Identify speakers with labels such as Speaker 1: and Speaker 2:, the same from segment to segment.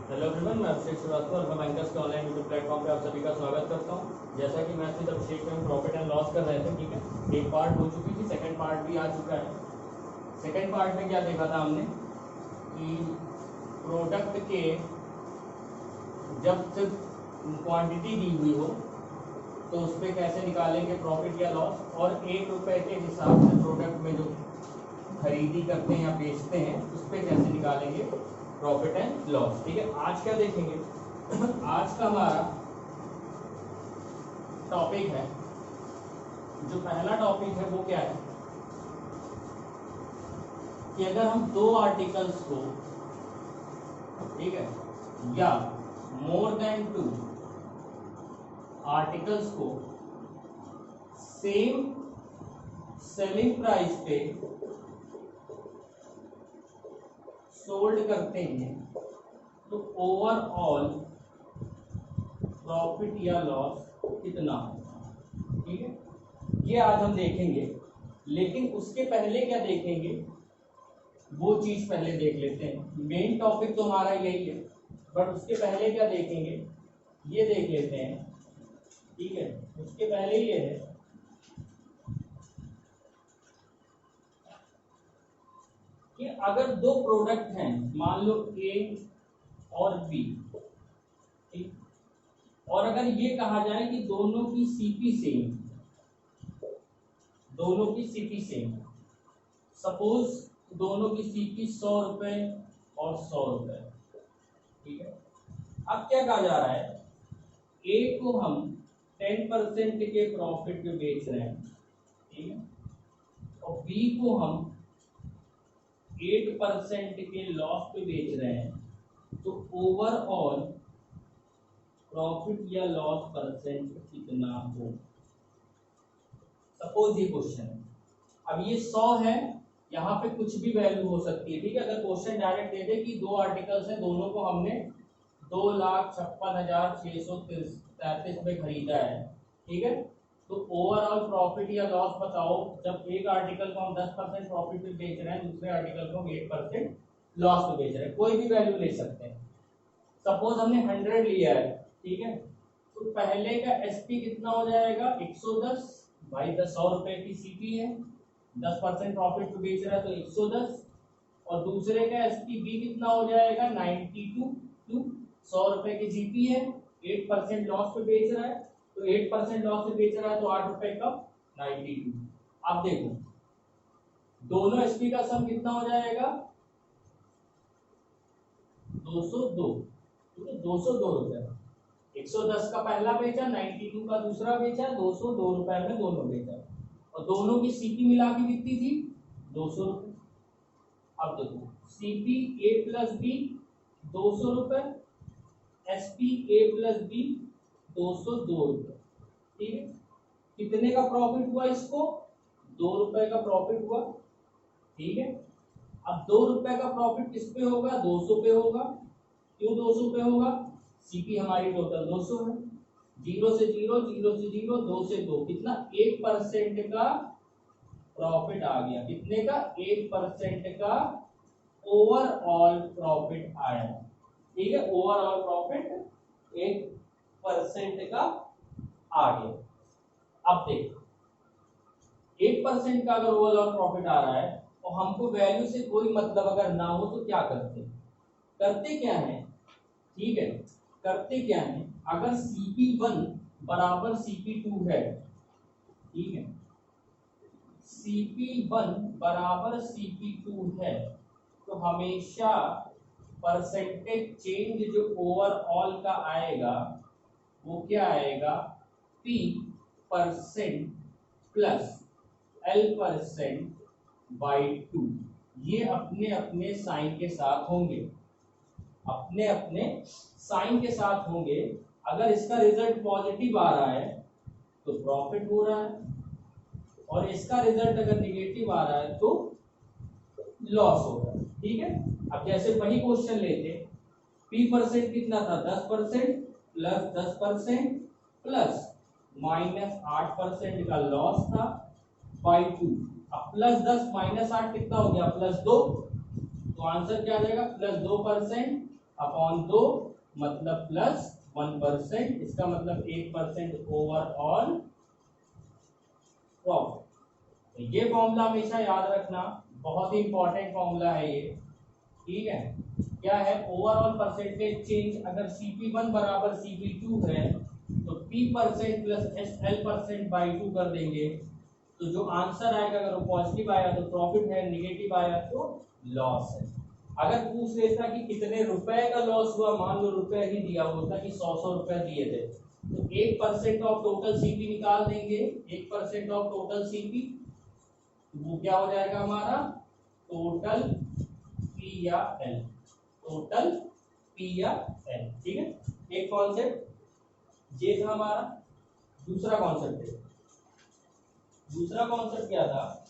Speaker 1: Hello everyone, मैं अभिषेक Srivastava alpha bankers के online YouTube platform पे आप सभी का स्वागत करता हूं। जैसा कि मैं सिर्फ अभिषेक में प्रॉफिट एंड लॉस कर रहे थे, ठीक है। एक पार्ट हो चुकी थी, सेकंड पार्ट भी आ चुका है। सेकंड पार्ट में क्या देखा था हमने कि प्रोडक्ट के जब सिर्फ क्वांटिटी दी हुई हो तो उस पर कैसे निकालेंगे प्रॉफिट या लॉस, और ₹1 के हिसाब से प्रोडक्ट में जो खरीदी करते हैं या बेचते हैं उस पर कैसे निकालेंगे प्रॉफिट एंड लॉस, ठीक है। आज क्या देखेंगे आज का हमारा टॉपिक है, जो पहला टॉपिक है वो क्या है कि अगर हम दो आर्टिकल्स को, ठीक है, या मोर देन 2 आर्टिकल्स को सेम सेलिंग प्राइस पे सोल्ड करते हैं तो ओवरऑल प्रॉफिट या लॉस कितना होगा, ठीक है। ये आज हम देखेंगे, लेकिन उसके पहले क्या देखेंगे वो चीज पहले देख लेते हैं। मेन टॉपिक तो हमारा यही है, बट उसके पहले क्या देखेंगे ये देख लेते हैं, ठीक है। उसके पहले ये है कि अगर दो प्रोडक्ट हैं, मान लो ए और बी, ठीक, और अगर ये कहा जाए कि दोनों की सीपी सेम, दोनों की सीपी सेम, सपोज दोनों की सीपी ₹100 और ₹100, ठीक है। अब क्या कहा जा रहा है, ए को हम 10% के प्रॉफिट पे बेच रहे हैं, ठीक है, और बी को हम 8% के लॉस पे बेच रहे हैं, तो ओवरऑल प्रॉफिट या लॉस परसेंट कितना हो। सपोज ये क्वेश्चन है, अब ये 100 है, यहाँ पे कुछ भी वैल्यू हो सकती है, ठीक है। अगर क्वेश्चन डायरेक्ट दे दे कि दो आर्टिकल्स हैं, दोनों को हमने 2,56,633 में खरीदा है, ठीक है, तो ओवरऑल प्रॉफिट या लॉस बताओ जब एक आर्टिकल को हम 10% प्रॉफिट पे बेच रहे हैं, दूसरे आर्टिकल को हम 8% लॉस पे बेच रहे हैं। कोई भी वैल्यू ले सकते हैं। सपोज हमने 100 लिया है, ठीक है, तो पहले का एसपी कितना हो जाएगा 110, भाई 100 रुपए की सीपी है, 10% प्रॉफिट पे बेच रहा है तो 110, और दूसरे का एसपी बी कितना हो जाएगा 92, 100 रुपए की जीपी है, 8% लॉस पे बेच रहा है, तो 8% लॉस पे बेच रहा है तो ₹8 का 92। अब देखो दोनों एसपी का सम कितना हो जाएगा 202, ठीक है, 202 रुपए। 110 का पहला बेचा, 92 का दूसरा बेचा, 202 रुपए में दोनों बेचा, और दोनों की सीपी मिला के कितनी थी 200 रुपए। अब देखो सीपी ए प्लस बी 200 रुपए, एसपी ए प्लस बी 202 रुपए, ठीक है। कितने का प्रॉफिट हुआ इसको ₹2 का प्रॉफिट हुआ, ठीक है। अब ₹2 का प्रॉफिट किस पे होगा 200 पे होगा। क्यों 200 पे होगा, सीपी हमारी टोटल 200 है, 0 से 0, 0 से 0, 2 से 2, कितना 1% का प्रॉफिट आ गया। कितने का 1% का ओवरऑल प्रॉफिट आया, ठीक है। ओवरऑल प्रॉफिट 1% का आ गया। अब देखो 1% का अगर ओवरऑल प्रॉफिट आ रहा है और हमको वैल्यू से कोई मतलब अगर ना हो तो क्या करते क्या है, ठीक है, करते क्या है, अगर CP1 बराबर CP2 है, ठीक है, CP1 बराबर CP2 है, तो हमेशा परसेंटेज चेंज जो ओवरऑल का आएगा वो क्या आएगा P% प्लस L%/2। ये अपने अपने साइन के साथ होंगे, अपने अपने साइन के साथ होंगे। अगर इसका रिजल्ट पॉजिटिव आ रहा है तो प्रॉफिट हो रहा है, और इसका रिजल्ट अगर निगेटिव आ रहा है तो लॉस हो रहा है, ठीक है। अब जैसे वही क्वेश्चन लेते, P% कितना था 10% प्लस 10% प्लस -8% का लॉस था बाई 2। अब +10 -8 कितना हो गया +2, तो आंसर क्या आ जाएगा +2% अपॉन 2 मतलब प्लस 1%, इसका मतलब 1% ओवरऑल प्रॉफिट। तो ये फॉर्मूला हमेशा याद रखना, बहुत ही इंपॉर्टेंट फॉर्मूला है ये, ठीक है। क्या है, ओवरऑल परसेंटेज चेंज, अगर CP1 बराबर CP2 है तो P% प्लस SL% बाई 2 कर देंगे, तो जो आंसर आएगा अगर वो पॉजिटिव आया तो प्रॉफिट है, नेगेटिव आया तो लॉस है। अगर पूछ लेता कि कितने रुपए का लॉस हुआ, मान लो रुपए ही दिया होता कि 100 रुपए दिए थे, तो 1% ऑफ टोटल CP निकाल देंगे, 1% ऑफ टोटल CP, वो क्या हो जाएगा हमारा टोटल P या L, टोटल P या L, ठीक है। एक कॉन्सेप्ट ये था हमारा। दूसरा कॉन्सेप्ट है, दूसरा कॉन्सेप्ट क्या था,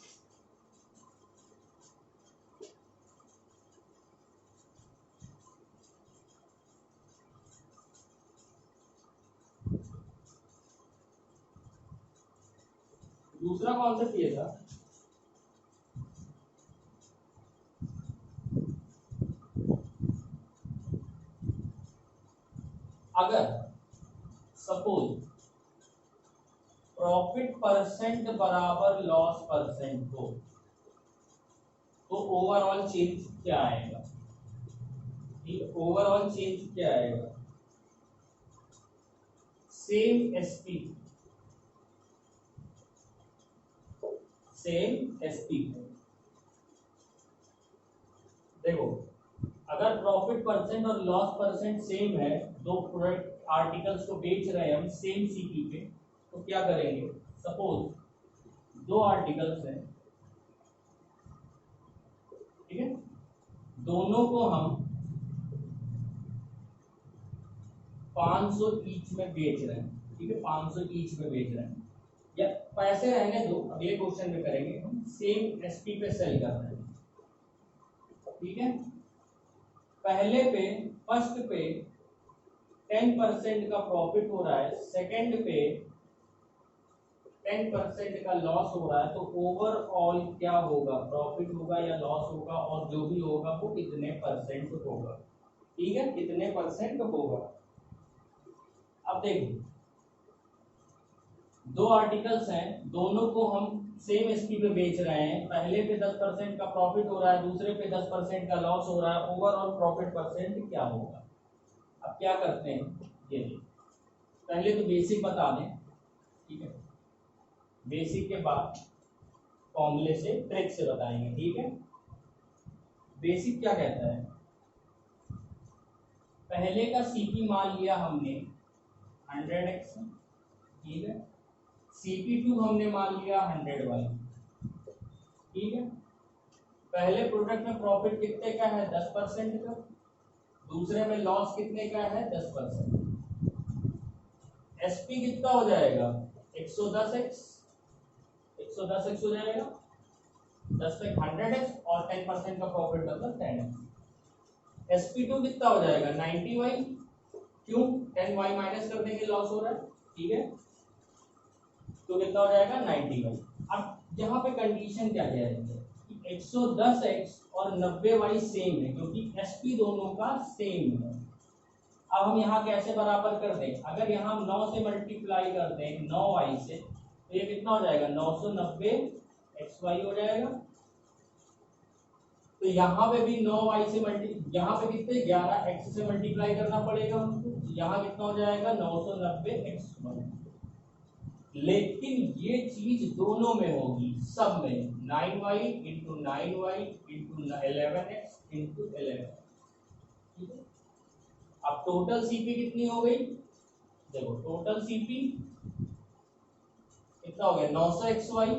Speaker 1: दूसरा कॉन्सेप्ट ये था अगर सपोज प्रॉफिट परसेंट बराबर लॉस परसेंट हो तो ओवरऑल चेंज क्या आएगा, ठीक, ओवरऑल चेंज क्या आएगा, सेम एसपी, सेम एसपी। देखो अगर प्रॉफिट परसेंट और लॉस परसेंट सेम है, दो प्रोडक्ट आर्टिकल्स को बेच रहे हैं हम सेम सीपी पे, तो क्या करेंगे, सपोज दो आर्टिकल्स हैं, ठीक है, दोनों को हम 500 ईच में बेच रहे हैं, ठीक है, 500 ईच में बेच रहे हैं, या पैसे रहने दो, अगले क्वेश्चन में करेंगे, हम सेम एसपी पे सेल कर रहे हैं, ठीक है। पहले पे, फर्स्ट पे 10% का प्रॉफिट हो रहा है, सेकंड पे 10% का लॉस हो रहा है, तो ओवरऑल क्या होगा, प्रॉफिट होगा या लॉस होगा, और जो भी होगा वो कितने परसेंट होगा, ठीक है, कितने परसेंट होगा। अब देखिए दो आर्टिकल्स हैं, दोनों को हम सेम एसपी पे बेच रहे हैं, पहले पे 10% का प्रॉफिट हो रहा है, दूसरे पे 10% का लॉस हो रहा है, ओवरऑल प्रॉफिट परसेंट क्या होगा। अब क्या करते हैं, ये पहले तो बेसिक बता दें, ठीक है, बेसिक के बाद फॉर्मूले से ट्रिक से बताएंगे, ठीक है। बेसिक क्या कहता है, पहले का सीपी मान लिया हमने 100x, ठीक है, CP2 हमने मान लिया 100y, ठीक है। पहले प्रोडक्ट में प्रॉफिट कितने का है, 10% का, दूसरे में लॉस कितने का है, 10%। एसपी कितना हो जाएगा, 110x, 110x हो जाएगा, 10 पे 100x और 10% का प्रॉफिट मतलब 10x। sp2 कितना हो जाएगा, 90y, क्यों, 10y माइनस कर देंगे, लॉस हो रहा है, ठीक है, तो कितना हो जाएगा 90y। अब यहाँ पे कंडीशन क्या जाएगी, 110x और 90y सेम है, क्योंकि sp दोनों का सेम है। अब हम यहाँ कैसे बराबर कर दें, अगर यहाँ हम 9 से मल्टीप्लाई करते हैं 9y से, तो ये कितना हो जाएगा, 990xy हो जाएगा। तो यहाँ पे भी 9y से यहाँ पे कितने 11x से मल्टीप्लाई करना पड़ेगा हमको, यहाँ कितना हो जाएगा 990xy। लेकिन ये चीज दोनों में होगी, सब में, 9y into 9y into 11x into 11, ठीक है। अब टोटल सीपी कितनी हो गई, देखो टोटल सीपी कितना हो गया, 900xy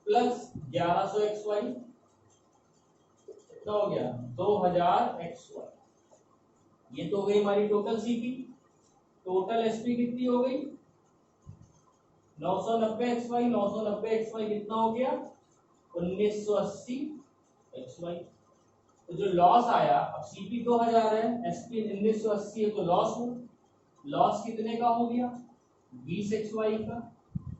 Speaker 1: प्लस 1100xy, कितना हो गया 2000xy। ये तो हो गई हमारी टोटल सीपी। टोटल एसपी कितनी हो गई, 990xy, 990xy कितना हो गया 1980xy। तो जो लॉस आया, अब सीपी 2000 है, एसपी 1980 है, तो लॉस हो, लॉस कितने का हो गया 20xy का,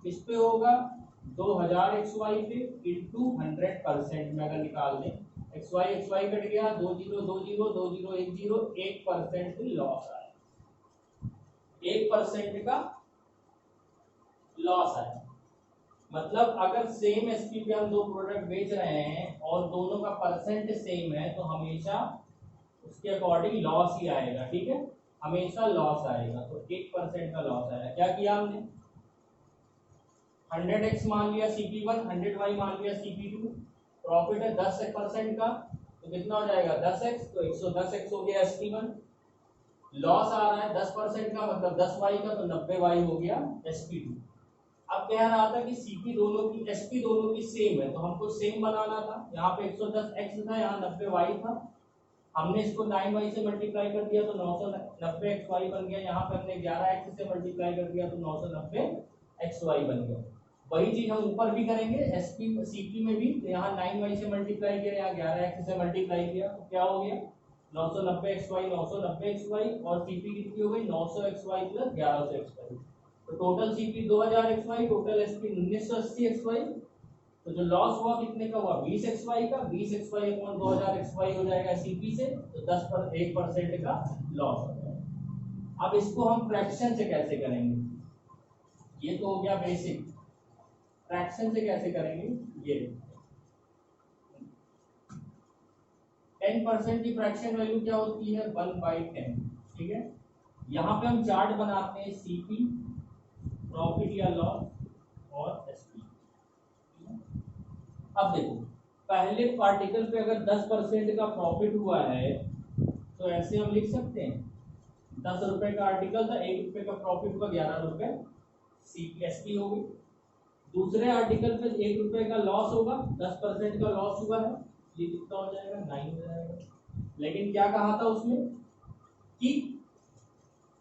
Speaker 1: किस पे होगा 2000xy पे इंटू 100% में अगर निकाल दें एक्स वाई कट गया, 1% लॉस आया, 1% का लॉस आया। मतलब अगर सेम एसपी पे हम दो प्रोडक्ट बेच रहे हैं और दोनों का परसेंट सेम है तो हमेशा उसके अकॉर्डिंग लॉस ही आएगा, ठीक है, हमेशा लॉस आएगा। तो 1% का लॉस आया। क्या किया हमने, 100x मान लिया CP1, 100y मान लिया CP2, प्रॉफिट है 10% का तो कितना हो जाएगा 10x, तो 110x हो गया SP1। लॉस आ रहा है 10% का मतलब 10y का तो 90y हो गया SP2। अब कह रहा था कि CP दोनों की SP दोनों की सेम है तो हमको सेम बनाना था। यहाँ पे 110x था, यहाँ 90y था, हमने इसको 9y से मल्टीप्लाई कर दिया तो 990xy बन गया। यहाँ पे हमने 11x से मल्टीप्लाई कर दिया तो 990xy बन गया। वही चीज हम ऊपर भी करेंगे एसपी सीपी में भी। तो यहाँ 9y से मल्टीप्लाई किया, यहाँ 11x से मल्टीप्लाई किया तो क्या हो गया 990xy 990xy, और सीपी कितनी हो गई 900xy प्लस 1100xy। तो total CP 2000xy, total SP 1980xy। तो जो लॉस हुआ कितने का हुआ 20xy का, 20xy अपॉन 2000xy हो जाएगा सीपी से, तो 1% का लॉस हो जाएगा। अब इसको हम फ्रैक्शन से कैसे करेंगे, ये तो हो गया बेसिक। फ्रैक्शन से कैसे करेंगे, ये 10% की फ्रैक्शन वैल्यू क्या होती है 1/10, ठीक है। यहाँ पे हम चार्ट बनाते हैं सीपी, प्रॉफिट या लॉस और एसपी। अब देखो पहले पार्टिकल पे अगर 10% का प्रॉफिट हुआ है तो ऐसे हम लिख सकते हैं 10 रुपए का आर्टिकल था, 1 रुपए का प्रॉफिट हुआ, 11 रुपए सीपीएसपी हो गई। दूसरे आर्टिकल पे 1 रुपए का लॉस होगा, 10% का लॉस हुआ है, ये कितना हो जाएगा 9 हो जाएगा। लेकिन क्या कहा था उसमें कि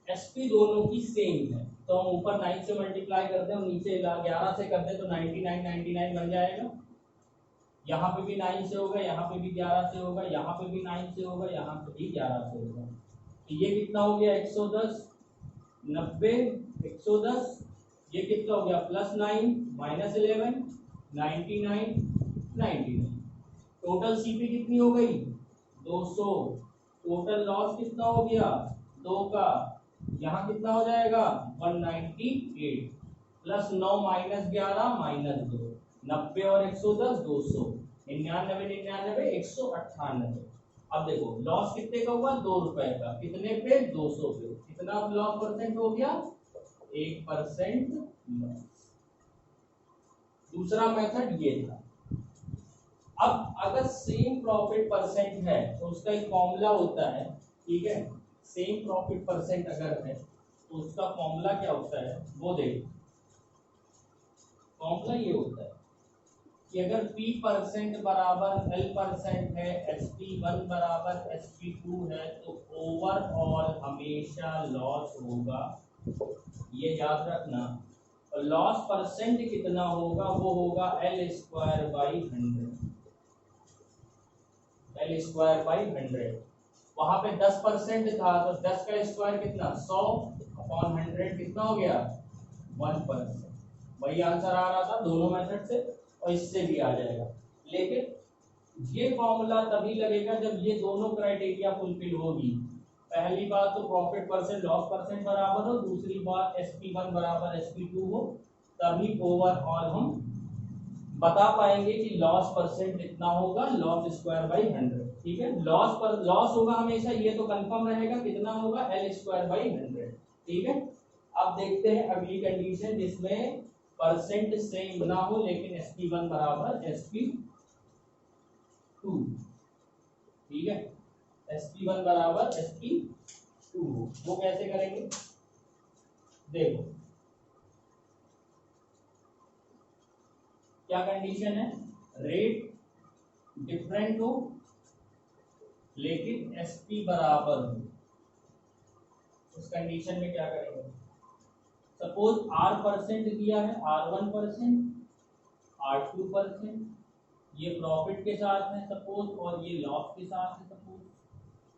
Speaker 1: एसपी दोनों की सेम है तो हम ऊपर 9 से मल्टीप्लाई करते हैं और नीचे 11 से करते हैं तो 99 बन जाएगा। यहाँ पे भी 9 से होगा, यहाँ पे भी 11 से होगा, यहाँ पे भी 9 से होगा, यहाँ पे भी 11 से होगा। तो ये कितना हो गया 110, 90, 110, ये कितना हो गया +9 -11, 99, 99। टोटल सीपी कितनी हो गई 200। टोटल लॉस कितना हो गया 2 का, यहाँ कितना हो जाएगा 198 +9 -11 -2, 90 और 110 200, 99 99 198। अब देखो लॉस कितने का हुआ 2 रुपए का, कितने पे 200 पे, कितना लॉस परसेंट हो गया 1% लॉस। दूसरा मेथड ये था। अब अगर सेम प्रॉफिट परसेंट है तो उसका एक फॉर्मूला होता है, ठीक है। सेम प्रॉफिट परसेंट अगर है तो उसका फॉर्मूला क्या होता है वो देखो। फॉर्मूला ये होता है कि अगर P% बराबर L% है, SP1 बराबर SP2 है तो ओवरऑल हमेशा लॉस होगा, ये याद रखना। और लॉस परसेंट कितना होगा वो होगा L²/100, L²/100। वहां पे 10% था तो 10 का स्क्वायर कितना 100/100 कितना हो गया 1%। वही आंसर आ रहा था दोनों मेथड से और इससे भी आ जाएगा। लेकिन ये फॉर्मूला तभी लगेगा जब ये दोनों क्राइटेरिया फुलफिल होगी। पहली बात तो प्रॉफिट परसेंट लॉस परसेंट बराबर हो, दूसरी बात SP1 बराबर SP2 हो, तभी ओवरऑल हम बता पाएंगे कि लॉस परसेंट कितना होगा L²/100, ठीक है। लॉस होगा हमेशा, ये तो कंफर्म रहेगा, कितना होगा L²/100, ठीक है। अब देखते हैं अगली कंडीशन जिसमें परसेंट सेम ना हो लेकिन SP1 बराबर SP2, ठीक है। SP1 बराबर SP2 वो कैसे करेंगे देखो। क्या कंडीशन है रेट डिफरेंट हो लेकिन SP बराबर हो। उस कंडीशन में क्या करेंगे, सपोज R% दिया है, R1%, R2%, ये प्रॉफिट के साथ है सपोज और ये लॉस के साथ है सपोज,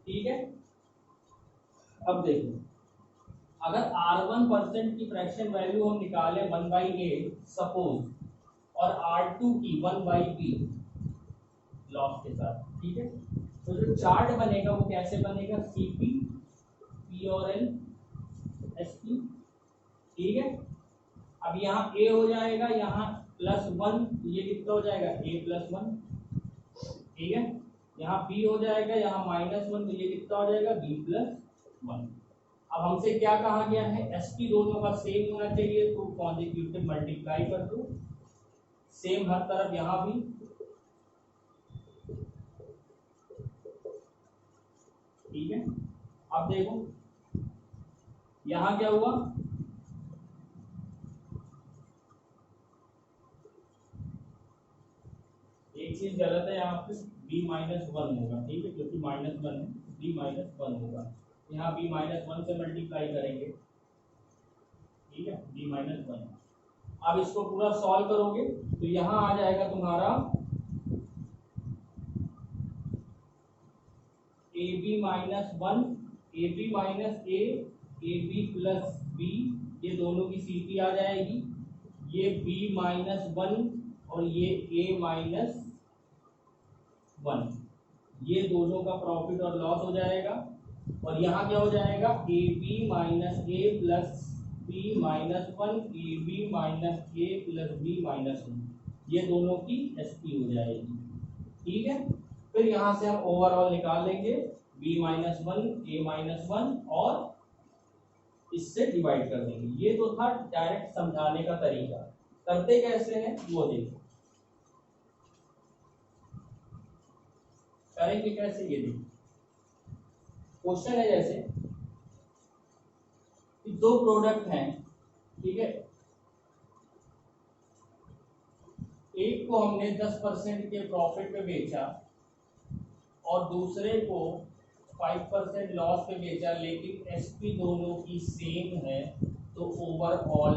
Speaker 1: ठीक है। अब देखो अगर R1% की फ्रैक्शन वैल्यू हम निकाले 1/8 सपोज और R2 की 1/B लॉस के साथ, ठीक है। तो जो चार्ट बनेगा वो कैसे बनेगा, सीपी पी और एल एस पी, ठीक है। अब यहाँ ए हो जाएगा, यहाँ +1, ये कितना हो जाएगा A+1, ठीक है। यहाँ बी हो जाएगा, यहाँ -1, तो ये कितना हो जाएगा B+1। अब हमसे क्या कहा गया है, एसपी दोनों का सेम होना चाहिए, तो कॉन्जिक्यूटिव मल्टीप्लाई कर दो, सेम हर तरफ यहाँ भी, ठीक है। अब देखो यहाँ क्या हुआ, एक चीज गलत है यहाँ पे, B-1 होगा, ठीक है, क्योंकि -1 है, B-1 होगा, यहाँ B-1 से मल्टीप्लाई करेंगे, ठीक है, B-1। अब इसको पूरा सॉल्व करोगे तो यहाँ आ जाएगा तुम्हारा AB-1, AB-A, AB+B, ये दोनों की CP आ जाएगी, ये B-1 और ये A-1, ये दोनों का प्रॉफिट और लॉस हो जाएगा। और यहाँ क्या हो जाएगा, AB-A plus B-1, AB-A plus B-1, ये दोनों की SP हो जाएगी, ठीक है। फिर यहाँ से हम ओवरऑल निकाल लेंगे, B-1, A-1 और इससे डिवाइड कर देंगे। ये तो था डायरेक्ट समझाने का तरीका, करते कैसे हैं वो देखो, करेंगे कैसे ये देखो। क्वेश्चन है जैसे कि दो प्रोडक्ट हैं, ठीक है, एक को हमने 10% के प्रॉफिट पे बेचा और दूसरे को 5% लॉस पे बेचा, लेकिन एसपी दोनों की सेम है, तो ओवरऑल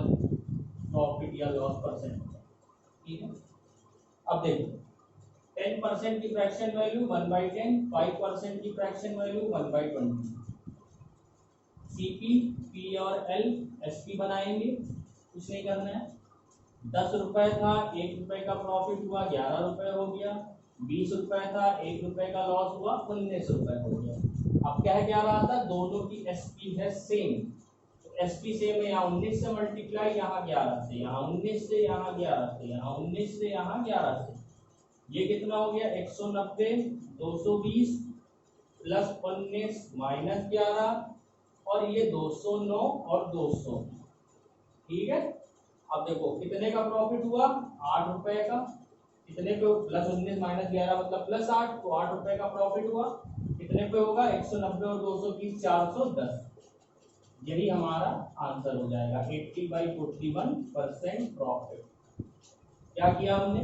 Speaker 1: प्रॉफिट या लॉस परसेंट, ठीक है। अब देखो 10% की फ्रैक्शन वैल्यू 1/10, 5% की फ्रैक्शन वैल्यू 1/20, सीपी पी और एल एसपी बनाएंगे, कुछ नहीं करना है। 10 रुपए था, 1 रुपए का प्रॉफिट हुआ, 11 रुपए हो गया। 20 रुपए था, 1 रुपए का लॉस हुआ, 19 रुपए हो गया। अब क्या रहा था, दोनों की एसपी है सेम, तो एसपी सेम है, यहाँ 19 से मल्टीप्लाई, यहाँ 11 से, यहाँ 19 से, यहाँ 11 से, यहाँ 19 से, यहाँ 11 से, ये कितना हो गया 190, 220 प्लस 19 माइनस 11, और ये 209 और 200, ठीक है। अब देखो कितने का प्रॉफिट हुआ, 8 रुपए का, कितने पे, प्लस 19 माइनस 11 मतलब +8, तो 8 रुपए का प्रॉफिट हुआ, कितने पे होगा 190 और 220 410, यही हमारा आंसर हो जाएगा 80/41% प्रॉफिट। क्या किया हमने,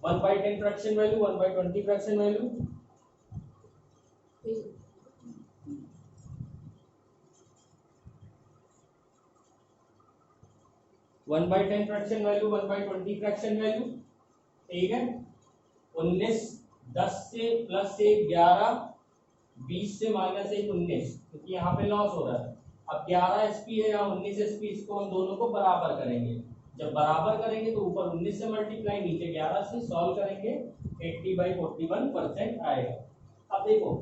Speaker 1: 1/10 fraction value, 1/20 fraction value, 1/10 fraction value, 1/20 fraction value, ठीक है। 19, 10 से प्लस 1 11, 20 से माइनस 1 19, क्योंकि यहाँ पे लॉस हो रहा है। अब 11 एसपी है या 19 एसपी, इसको हम दोनों को बराबर करेंगे, जब बराबर करेंगे तो ऊपर 19 से मल्टीप्लाई, नीचे 11 से, सॉल्व करेंगे 80/41% आएगा। अब देखो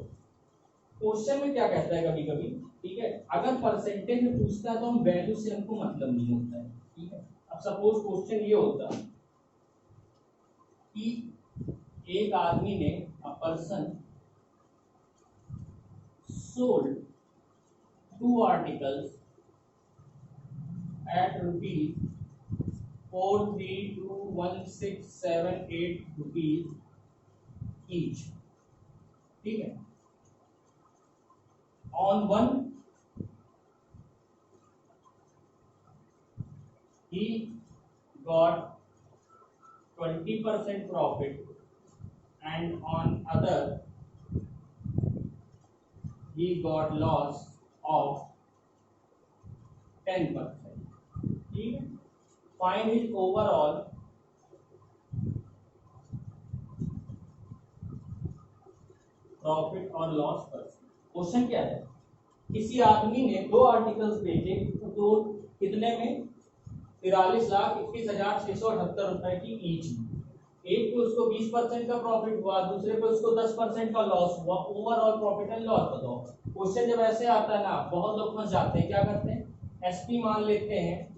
Speaker 1: क्वेश्चन में क्या कहता है कभी कभी, ठीक है, अगर परसेंटेज में पूछता है तो हम वैल्यू से हमको मतलब नहीं होता है, ठीक है। अब सपोज क्वेश्चन ये होता कि एक आदमी ने, a person sold 2 articles at ₹4321678 each, ठीक है। On one he got 20% profit and on other he got loss of 10%, ठीक है। Find his overall प्रॉफिट और लॉस परसेंट। क्वेश्चन क्या है, किसी आदमी ने 2 आर्टिकल्स बेचे, तो कितने में, 43,21,678 रुपए की ईच, एक पे उसको 20% का प्रॉफिट हुआ, दूसरे पे उसको 10% का लॉस हुआ, ओवरऑल प्रॉफिट एंड लॉस बताओ। क्वेश्चन जब ऐसे आता है ना, बहुत लोग फंस जाते हैं, क्या करते हैं एसपी मान लेते हैं,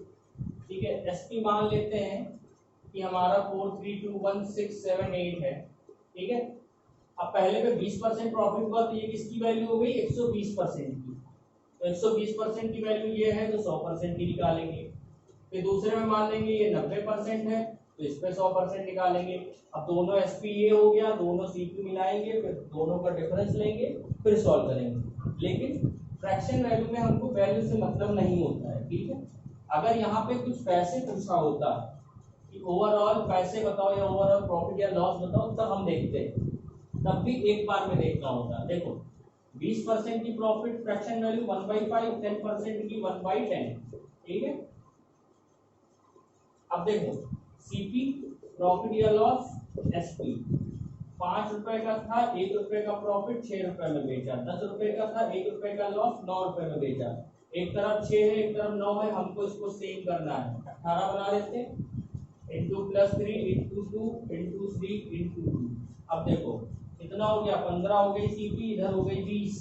Speaker 1: ठीक है, एसपी मान लेते हैं कि हमारा 4321,678 है, ठीक है। अब पहले पे 20% प्रॉफिट हुआ, तो ये किसकी वैल्यू हो गई 120% की, तो 120% की वैल्यू ये है तो 100% की निकालेंगे। फिर दूसरे में मान लेंगे ये 90% है, तो इस पे 100% निकालेंगे। अब दोनों एसपी ये हो गया, दोनों सीपी मिलाएंगे, फिर दोनों का डिफरेंस लेंगे, फिर सॉल्व करेंगे। लेकिन फ्रैक्शन वैल्यू में हमको वैल्यू से मतलब नहीं होता है, ठीक है। अगर यहाँ पे कुछ पैसे पूछा होता कि ओवरऑल पैसे बताओ या ओवरऑल प्रॉफिट या लॉस बताओ, तब हम देखते हैं, तब भी एक बार में देखना होता है। देखो 20% की प्रॉफिट फ्रैक्शन वैल्यू 1/5, 10% की 1/10, ठीक है। अब देखो सीपी प्रॉफिट या लॉस, एसपी 5 रुपए का था, 1 रुपए का प्रॉफिट 6 रुपए में बेचा, 10 रुपए का था, 1 रुपए का लॉस 9 रुपए में बेचा। एक तरफ 6 है, एक तरफ 9 है, हमको इसको सेम करना है, 18 बना देते हैं, इंटू +3 इंटू 2 इंटू 3 इंटू 2। अब देखो कितना हो गया 15 हो गई सीपी, इधर हो गई 20,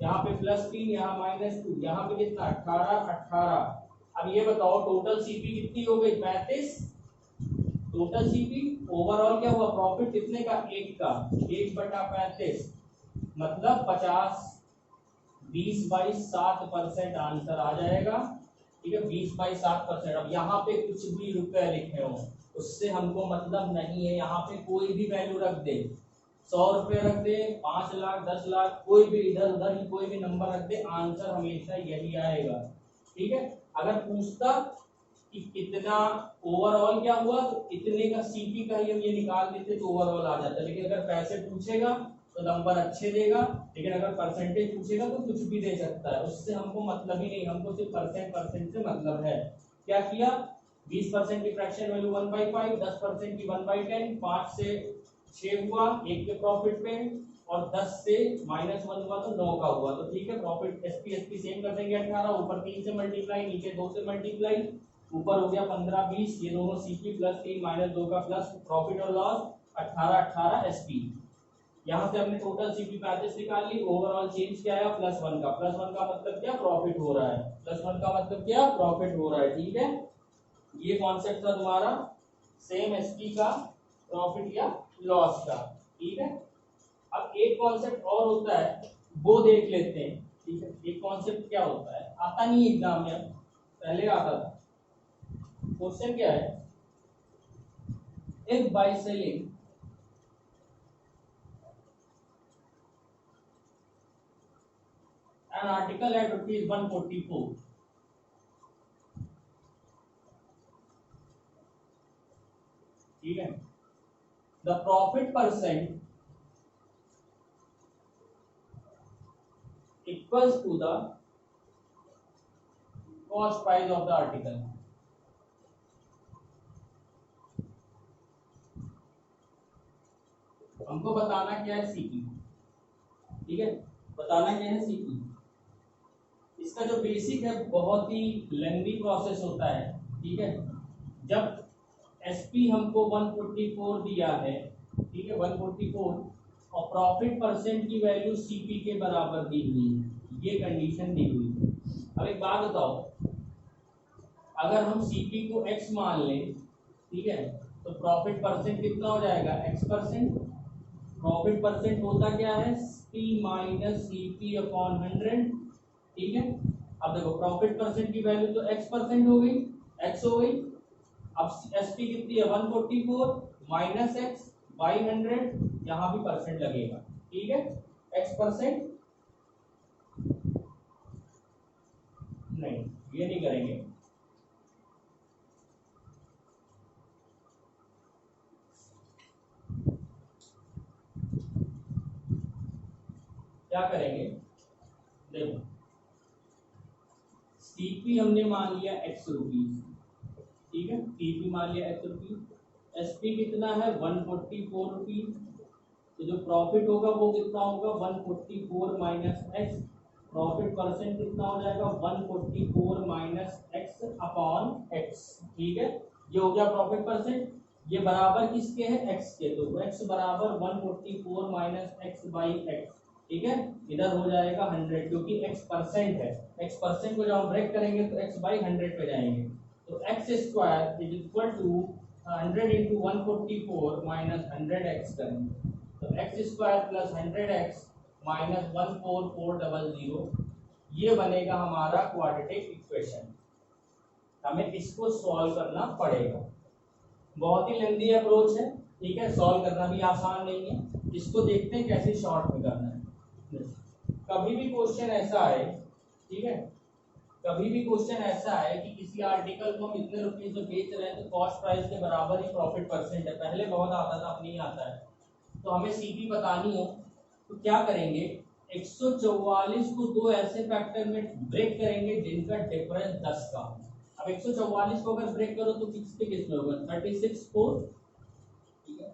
Speaker 1: यहाँ पे +3, यहाँ -2, यहाँ पे कितना 18 18। अब ये बताओ टोटल सीपी कितनी हो गई 35, टोटल सीपी। ओवरऑल क्या हुआ प्रॉफिट कितने का 1 का, 1/35 मतलब 50, 20/7% आंसर आ जाएगा, ठीक है 20/7%। अब यहाँ पे कुछ भी रुपए लिखे हो उससे हमको मतलब नहीं है, यहाँ पे कोई भी वैल्यू रख दे, 100 रुपए रख दे, 5 लाख 10 लाख, कोई भी इधर उधर ही कोई भी नंबर रख दे, आंसर हमेशा यही आएगा, ठीक है। अगर पूछता कि कितना ओवरऑल क्या हुआ, तो इतने का सीपी का ही हम ये निकाल देते तो ओवरऑल आ जाता। लेकिन अगर पैसे पूछेगा तो नंबर अच्छे देगा, लेकिन अगर परसेंटेज पूछेगा तो कुछ भी दे सकता है, उससे हमको मतलब ही नहीं, हमको सिर्फ परसेंट से मतलब है। क्या किया 20% की फ्रैक्शन वैल्यू 1/5, 10% की 1/10, 5 से 6 हुआ, 1 के प्रॉफिट पे, और 10 से -1 हुआ तो 9 का हुआ, तो ठीक है प्रॉफिट एसपी सेम कर देंगे 18, ऊपर 3 से मल्टीप्लाई, नीचे 2 से मल्टीप्लाई, ऊपर हो गया 15 20, ये दोनों सीपी +3 -2 का प्लस प्रॉफिट और लॉस 18 18 एसपी। यहाँ से हमने टोटल सीपी 35 निकाल ली, ओवरऑल चेंज क्या आया +1 का, +1 का मतलब क्या प्रॉफिट हो रहा है, +1 का मतलब क्या प्रॉफिट हो रहा है, ठीक है। ये कॉन्सेप्ट था तुम्हारा सेम एसपी का प्रॉफिट या लॉस का, ठीक है। अब एक कॉन्सेप्ट और होता है, वो देख लेते हैं, ठीक है। एक कॉन्सेप्ट क्या होता है, आता नहीं एग्जाम में, पहले आता था। क्वेश्चन क्या है, if by selling an article at ₹144, ठीक है, the profit percent equals to the cost price of the article। हमको बताना क्या है सीपी, ठीक है, बताना क्या है सीपी। इसका जो बेसिक है बहुत ही लेंथी प्रोसेस होता है, ठीक है। जब एसपी हमको 144 दिया है, ठीक है 144, और प्रॉफिट परसेंट की वैल्यू सीपी के बराबर दी हुई है, ये कंडीशन दी हुई है। अब एक बात बताओ, अगर हम सीपी को एक्स मान लें, ठीक है, तो प्रॉफिट परसेंट कितना हो जाएगा x%। प्रॉफिट परसेंट होता क्या है P - CP/100, ठीक है। अब देखो प्रॉफिट परसेंट की वैल्यू तो x% हो गई, x हो गई। अब एसपी कितनी है 144 माइनस x बाई 100, यहाँ भी परसेंट लगेगा, ठीक है। x%, नहीं ये नहीं करेंगे, क्या करेंगे, देखो सीपी हमने मान लिया x रुपीज, ठीक है, सीपी मान लिया x रुपीज, एसपी कितना है 144 रुपीज, तो जो प्रॉफिट होगा वो कितना होगा 144 माइनस x, प्रॉफिट परसेंट कितना हो जाएगा 144 माइनस x अपॉन x, ठीक है। ये हो गया प्रॉफिट परसेंट। ये बराबर किसके है, x के, तो x बराबर 144 माइनस एक्स बाई एक्स, ठीक है। इधर हो जाएगा 100 क्योंकि x परसेंट है, x परसेंट को जब हम ब्रेक करेंगे तो x बाई 100 पे जाएंगे, तो x square is equal to 100 into 144 minus 100x करेंगे, तो x square plus 100x minus 14400, ये बनेगा हमारा क्वाड्रेटिक इक्वेशन। हमें इसको सॉल्व करना पड़ेगा, बहुत ही लेंथी अप्रोच है, ठीक है, सॉल्व करना भी आसान नहीं है। इसको देखते हैं कैसे शॉर्ट में करना है। कभी भी क्वेश्चन ऐसा है, ठीक है, कभी भी क्वेश्चन ऐसा है कि किसी आर्टिकल को हम इतने रुपीस में बेच रहे हैं तो कॉस्ट प्राइस के बराबर ही प्रॉफिट परसेंट है, पहले बहुत आता था, अब नहीं आता है। तो हमें सीपी बतानी हो तो क्या करेंगे, 144 को दो ऐसे फैक्टर में ब्रेक करेंगे जिनका डिफरेंस 10 का हो। अब 144 को अगर ब्रेक करो तो किसके किस में होगा, 36 4, ठीक है,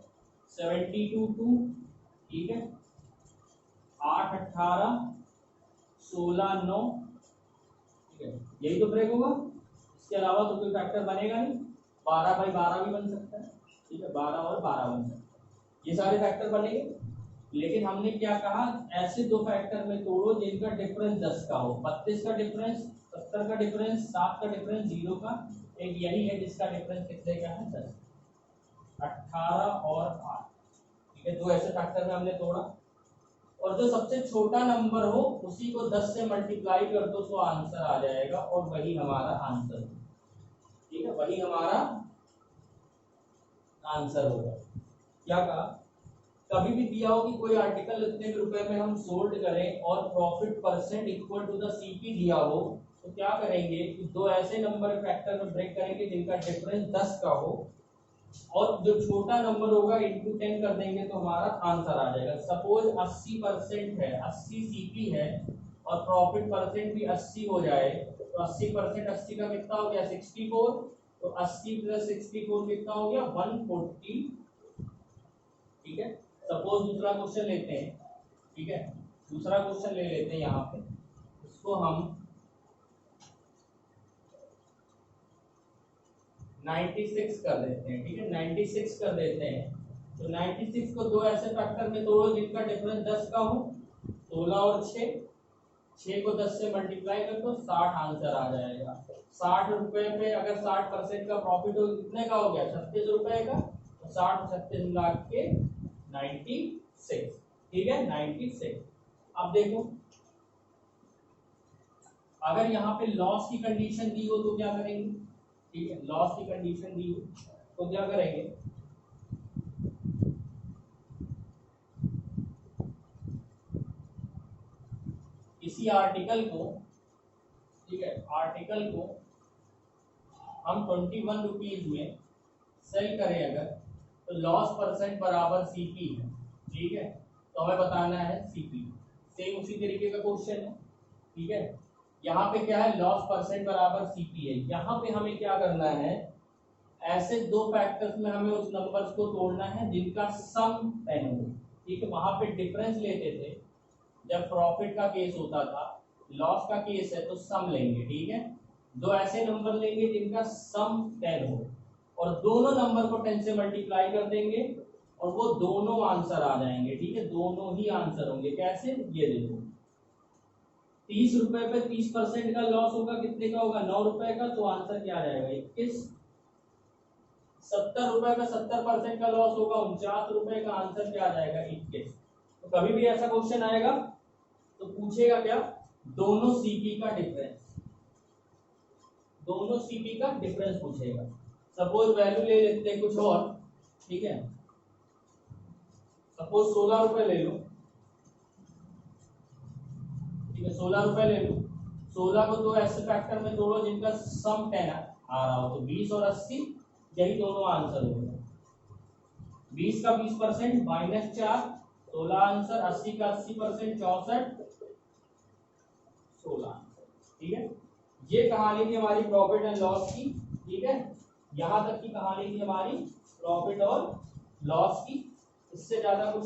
Speaker 1: 72 2, ठीक है, 8 18 16 9, ठीक है, यही तो ब्रेक होगा, इसके अलावा तो कोई फैक्टर बनेगा नहीं। 12 बाई 12 भी बन सकता है, ठीक है, 12 और 12 बन सकता है, ये सारे फैक्टर बनेंगे। लेकिन हमने क्या कहा, ऐसे दो फैक्टर में तोड़ो जिनका डिफरेंस 10 का हो, 32 का डिफरेंस, 70 का डिफरेंस, 7 का डिफरेंस, 0 का, एक यही है जिसका डिफरेंस कितने का है, 10, 18 और 8, ठीक है, दो ऐसे फैक्टर में हमने तोड़ा, और जो सबसे छोटा नंबर हो उसी को 10 से मल्टीप्लाई कर दो तो आंसर आ जाएगा, और वही हमारा आंसर, ठीक है, वही हमारा आंसर होगा। क्या कहा, कभी भी दिया हो कि कोई आर्टिकल इतने रुपए में हम सोल्ड करें और profit percent equal to the CP दिया हो, तो क्या करेंगे कि दो ऐसे नंबर फैक्टर में ब्रेक करेंगे जिनका डिफरेंस 10 का हो, और जो छोटा नंबर होगा इंटू 10 कर देंगे तो हमारा आंसर आ जाएगा। सपोज 80% है, 80 सीपी है और प्रॉफिट परसेंट भी 80 हो जाए, तो 80% 80 का कितना हो गया, 64, तो 80 प्लस 64 कितना हो गया, 140, ठीक है। सपोज दूसरा क्वेश्चन लेते हैं, ठीक है, दूसरा क्वेश्चन ले लेते हैं, यहाँ पे इसको हम 96 कर देते हैं, ठीक है, 96 कर देते हैं, तो 96 को दो ऐसे फैक्टर में तोड़ो जिनका डिफरेंस 10 का हो, 16 और 6 को 10 से मल्टीप्लाई कर दो, 60 आंसर आ जाएगा। 60 रुपए पे अगर 60% का प्रॉफिट हो, कितने का हो गया, 36 रुपए का, तो 60 36 लाख के 96, ठीक है, 96। अब देखो, अगर यहाँ पे लॉस की कंडीशन दी हो तो क्या करेंगे, ठीक है, लॉस की कंडीशन दी हो तो क्या करेंगे, किसी आर्टिकल को, ठीक है, आर्टिकल को हम 21 रुपीज में सेल करें अगर, तो लॉस परसेंट बराबर सीपी है, ठीक है, तो हमें बताना है सीपी। सेम उसी तरीके का क्वेश्चन है, ठीक है, यहाँ पे क्या है, लॉस परसेंट बराबर सीपी है। यहाँ पे हमें क्या करना है, ऐसे दो फैक्टर्स में हमें उस नंबर्स को तोड़ना है जिनका सम 10 हो, ठीक है। वहां पे डिफरेंस लेते थे जब प्रॉफिट का केस होता था, लॉस का केस है तो सम लेंगे, ठीक है। दो ऐसे नंबर लेंगे जिनका सम 10 हो, और दोनों नंबर को 10 से मल्टीप्लाई कर देंगे और वो दोनों आंसर आ जाएंगे, ठीक है, दोनों ही आंसर होंगे। कैसे, ये देखो, 30 रुपए पे 30% का लॉस होगा, कितने का होगा, 9 रुपए का, तो आंसर क्या आ जाएगा, 21। 70 रुपए पे 70% का लॉस होगा, 49 रुपए का, आंसर क्या आ जाएगा, 21। तो कभी भी ऐसा क्वेश्चन आएगा तो पूछेगा क्या, दोनों सीपी का डिफरेंस, दोनों सीपी का डिफरेंस पूछेगा। सपोज वैल्यू ले लेते हैं कुछ और, ठीक है, सपोज 16 रुपए ले लो, ठीक है, 16 रुपए ले लो, 16 को दो ऐसे फैक्टर में तोड़ो जिनका सम 10 आ रहा हो, तो 20 और 80, यही दोनों आंसर होगा। 20 का 20% -4, 16 आंसर, 80 का 80%, 64, 16 आंसर, ठीक है। ये कहानी थी हमारी प्रॉफिट एंड लॉस की, ठीक है, यहां तक की कहानी थी हमारी प्रॉफिट और लॉस की, इससे ज्यादा कुछ